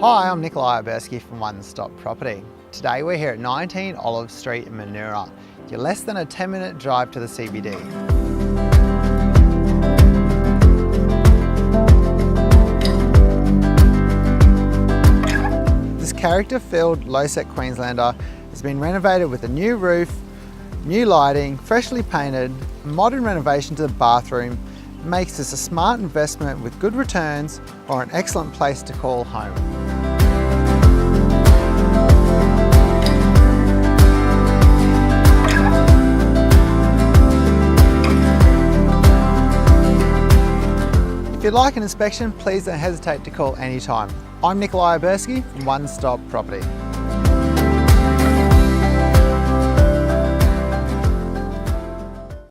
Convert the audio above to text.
Hi, I'm Nickoli Obersky from One Stop Property. Today we're here at 19 Olive Street in Manoora. You're less than a 10-minute drive to the CBD. This character-filled lowset Queenslander has been renovated with a new roof, new lighting, freshly painted, modern renovation to the bathroom. Makes this a smart investment with good returns or an excellent place to call home. If you'd like an inspection, please don't hesitate to call anytime. I'm Nickoli Obersky from One Stop Property.